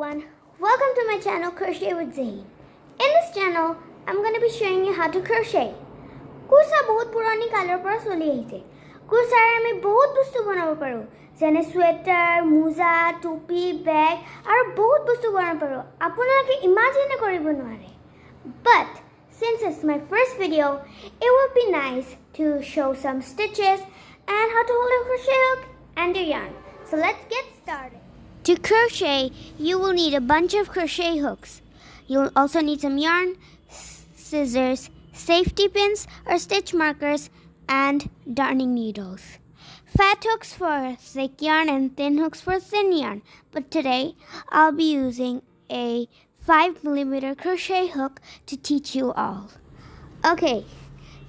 everyone, welcome to my channel Crochet with Zaheen. In this channel, I'm going to be showing you how to crochet. Kursa bahut purani color para choli ahiche. Kursa re ami bahut bostu banabo paru. Jene sweater, muza, topi, bag aru bahut bostu banabo paru. Apunalake imagine koribo noare. But since it's my first video, it would be nice to show some stitches and how to hold a crochet hook and your yarn. So let's get started. To crochet, you will need a bunch of crochet hooks. You'll also need some yarn, scissors, safety pins or stitch markers, and darning needles. Fat hooks for thick yarn and thin hooks for thin yarn. But today, I'll be using a 5mm crochet hook to teach you all. Okay,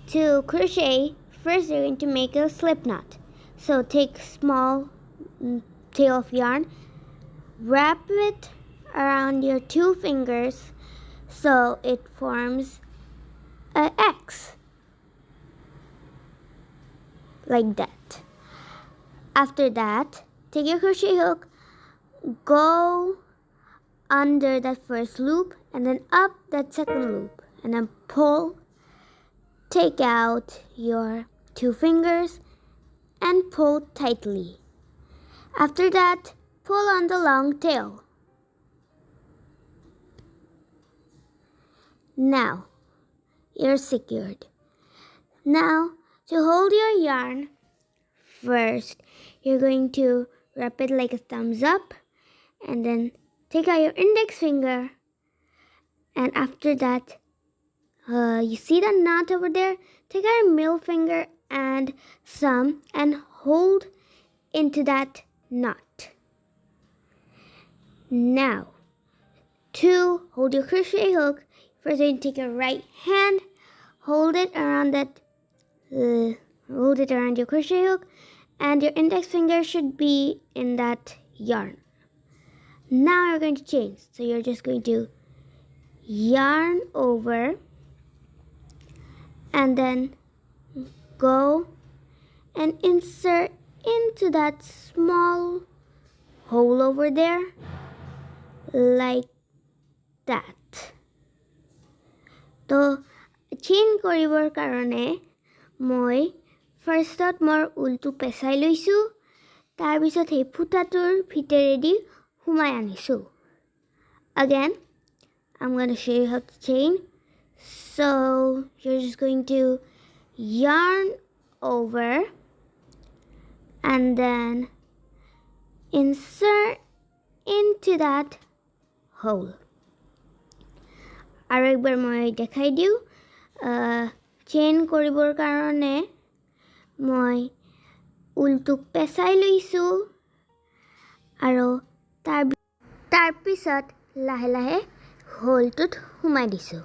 to crochet, first you're going to make a slip knot. So take small tail of yarn, wrap it around your 2 fingers so it forms an X, like that. After that, take your crochet hook, go under that first loop and then up that second loop, and then pull, take out your 2 fingers and pull tightly. After that, pull on the long tail. Now, you're secured. Now, to hold your yarn, first, you're going to wrap it like a thumbs up and then take out your index finger, and after that, you see the knot over there? Take out your middle finger and thumb and hold into that knot. Now, to hold your crochet hook, first you're going to take your right hand, hold it around your crochet hook, and your index finger should be in that yarn. Now you're going to chain. So you're just going to yarn over and then go and insert into that small hole over there, like that. So chain koriবৰ কাৰণে মই ফাৰ্ষ্টত মোৰ উলটো পেছাই লৈছো, তাৰ পিছত এই ফুটাটোৰ ভিতৰেদি সোমাই আনিছো. Again, I'm going to show you how to chain. So you're just going to yarn over and then insert into that hole. আৰু একবাৰ মই দেখাই দিও, চেইন কৰিবৰ কাৰণে মই উলটো পেছাই লৈছো আৰু তাৰ পিছত লাহে লাহে হোলটোত সোমাই দিছো.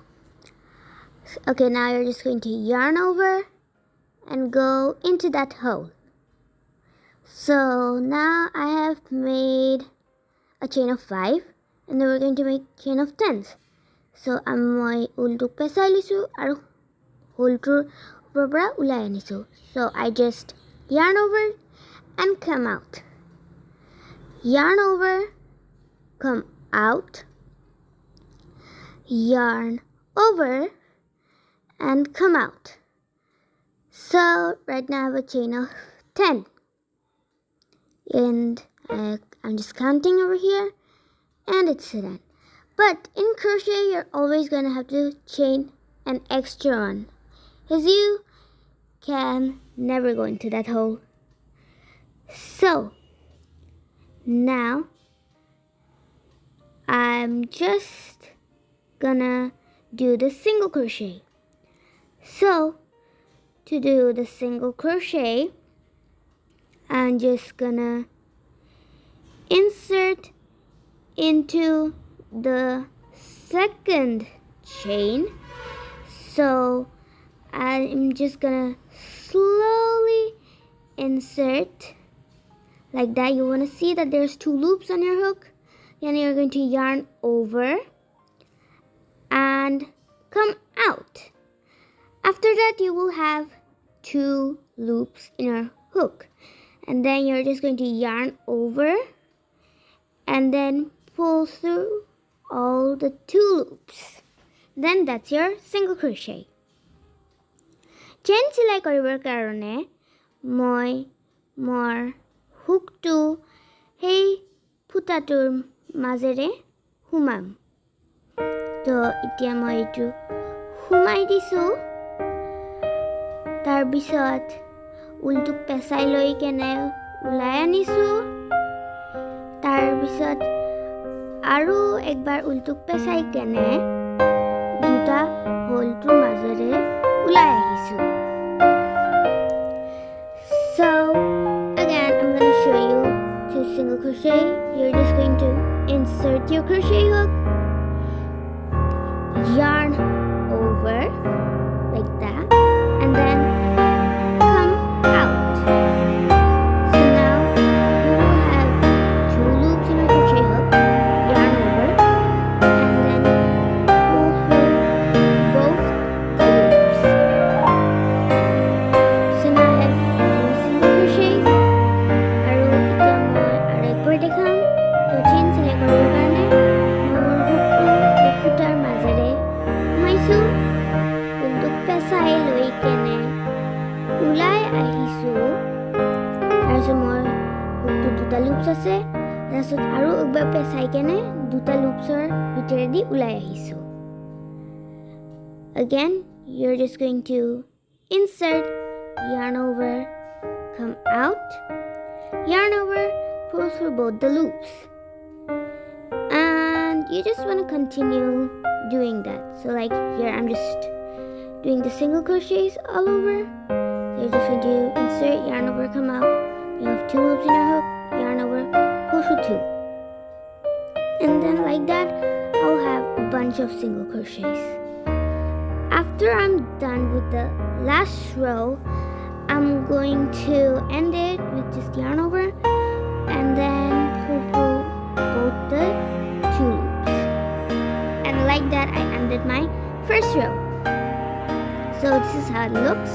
Okay, now you're just going to yarn over and go into that hole. So now I have made a chain of 5, and then we're going to make chain of 10s. So মই উলটো পেছাই লৈছো আৰু হোলটোৰ ওপৰৰ পৰা ওলাই আনিছো. So I just yarn over and come out. Yarn over, come out. Yarn over and come out. So right now I have a chain of 10. And I'm just counting over here, and it's 10. But in crochet, you're always going to have to chain an extra one, because you can never go into that hole. So now I'm just gonna do the single crochet. So to do the single crochet, I'm just gonna insert into the second chain. So I'm just gonna slowly insert like that. You want to see that there's 2 loops on your hook. Then you're going to yarn over and come out. After that, you will have 2 loops in your hook, and then you're just going to yarn over and then pull through all the 2 loops. Then that's your single crochet. Chain silai koribar karone moi mor hook to hei phutatur মাজেৰে হুমাম তো এতিয়া মই এটো হুমাই দিছো তাৰ পিছত উলটুক পেছাই লৈ কেনে উলাই আনিছো তাৰ পিছত আৰু একবাৰ উলটুক পেছাই কেনে দুটা হোলটোৰ মাজেৰে উলাই আহিছো So again I'm going to show you 2 single crochet. You're just going to insert your crochet hook, yarn over like that, and then come out. So now you will have 2 loops in your crochet hook, yarn over, and then pull through both loops. So now I have 3 single crochets. আৰু এতিয়া মই আৰেকবাৰ দেখাম তো chain চিলাই কৰিবৰ কাৰণে মই মোৰ হুকটো ফুটাৰ মাজেৰে সোমাইছো উলটুক পেছাই লৈ কেনে ওলাই আহিছো তাৰপিছত মোৰ হুকটো 2টা লুপছ আছে তাৰপিছত আৰু একবাৰ পেছাই কেনে 2টা লুপছৰ ভিতৰেদি ওলাই আহিছো Again you're just going to insert, yarn over, come out, yarn over, pull through both the loops, and you just want to continue doing that. So like here I'm just doing the single crochets all over. So you're just going to insert, yarn over, come out, you have 2 loops in your hook, yarn over, pull through 2, and then like that I'll have a bunch of single crochets. After I'm done with the last row, I'm going to end it with just yarn over and then pull through both the 2 loops. And like that I ended my first row. So this is how it looks.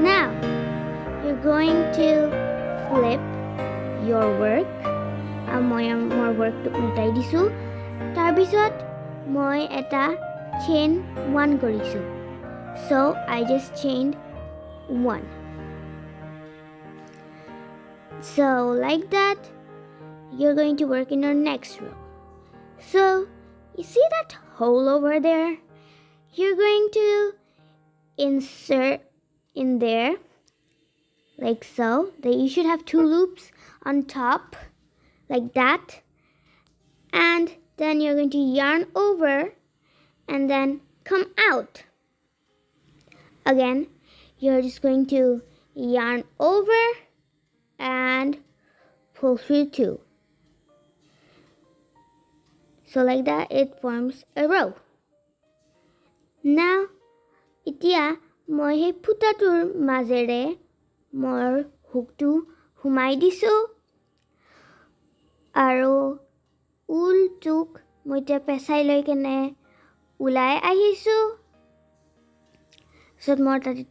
Now you're going to flip your work. মই মোৰ workটো উল্টাই দিছো তাৰ পিছত মই এটা chain 1 কৰিছো So I just chained 1. So like that you're going to work in your next row. So you see that hole over there? You're going to insert in there like so. You should have 2 loops on top like that, and then you're going to yarn over and then come out. Again you're just going to yarn over and pull through 2. So like that it forms a row. Now এতিয়া মই হে ফুটাটোৰ মাজেৰে মোৰ হুকটো হুমাই দিছো আৰু উলটুক মই এতিয়া পেছাই লৈ কেনে উলাই আহিছো So মোৰ তাতে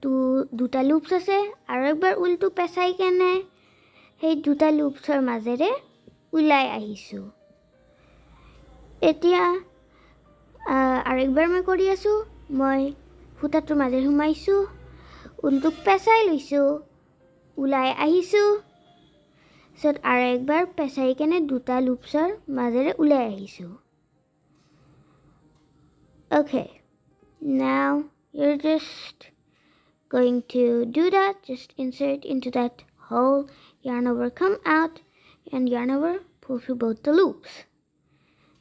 2টা লুপছ আছে আৰু একবাৰ উলটু পেছাই কেনে সেই 2টা লুপছৰ মাজেৰে উলাই আহিছো এতিয়া আৰু একবাৰ মই কৰি আছো মই ফুটাটোৰ মাজেৰে হুমাইছো উলটুক পেছাই লৈছো উলাই আহিছো So আৰু একবাৰ পেছাই কেনে 2টা লুপছৰ মাজেৰে উলাই আহিছো Okay now you're just going to do that. Just insert into that hole, yarn over, come out, and yarn over, pull through both the loops.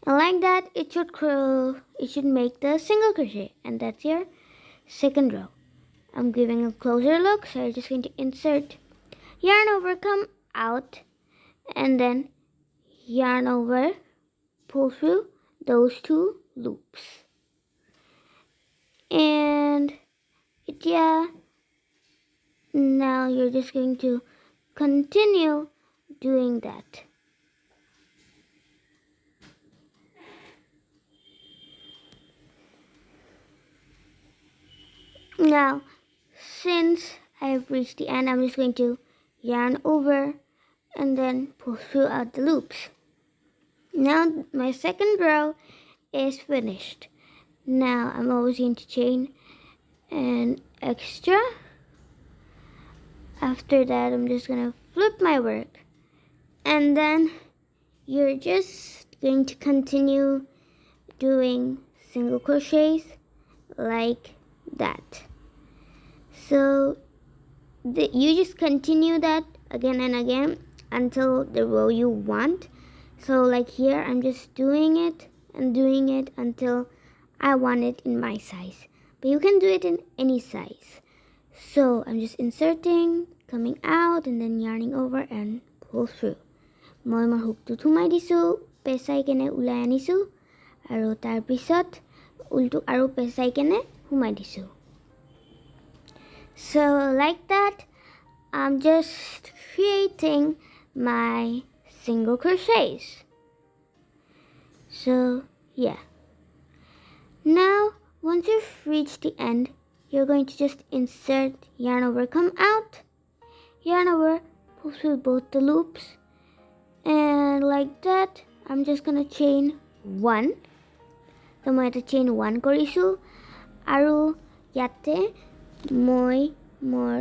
And like that, it should make the single crochet, and that's your second row. I'm giving a closer look, so I'm just going to insert, yarn over, come out, and then yarn over, pull through those 2 loops. And yeah, now you're just going to continue doing that. Now since I've reached the end, I'm just going to yarn over and then pull through out the loops. Now my second row is finished. Now I'm always going to chain an extra. After that, I'm just gonna flip my work, and then you're just going to continue doing single crochets like that. So you just continue that again and again until the row you want. So like here, I'm just doing it and doing it until I want it in my size, but you can do it in any size. So I'm just inserting, coming out, and then yarning over and pull through. Moi মোৰ হুকটো থুমাই দিছোঁ, পেচাই কেনে ওলাই আনিছোঁ, আৰু তাৰ পিছত উলটো আৰু পেচাই কেনে সোমাই দিছোঁ. So like that, I'm just creating my single crochets. So yeah. Now once you've reached the end, you're going to just insert, yarn over, come out, yarn over, pull through both the loops, and like that. I'm just gonna chain one. So মই এটা chain one কৰিছোঁ, আৰু ইয়াতে মই মোৰ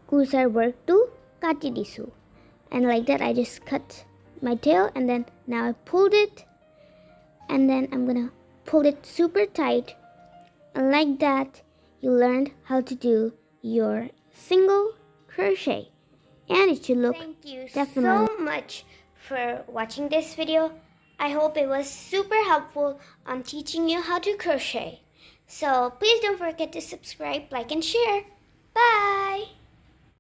কুৰ্চাৰ workটো কাটি দিছোঁ, and like that I just cut my tail, and then now I pulled it, and then I'm gonna pull it super tight. And like that, you learned how to do your single crochet, and it should look Thank you definitely so much for watching this video. I hope it was super helpful on teaching you how to crochet. So please don't forget to subscribe, like, and share. Bye!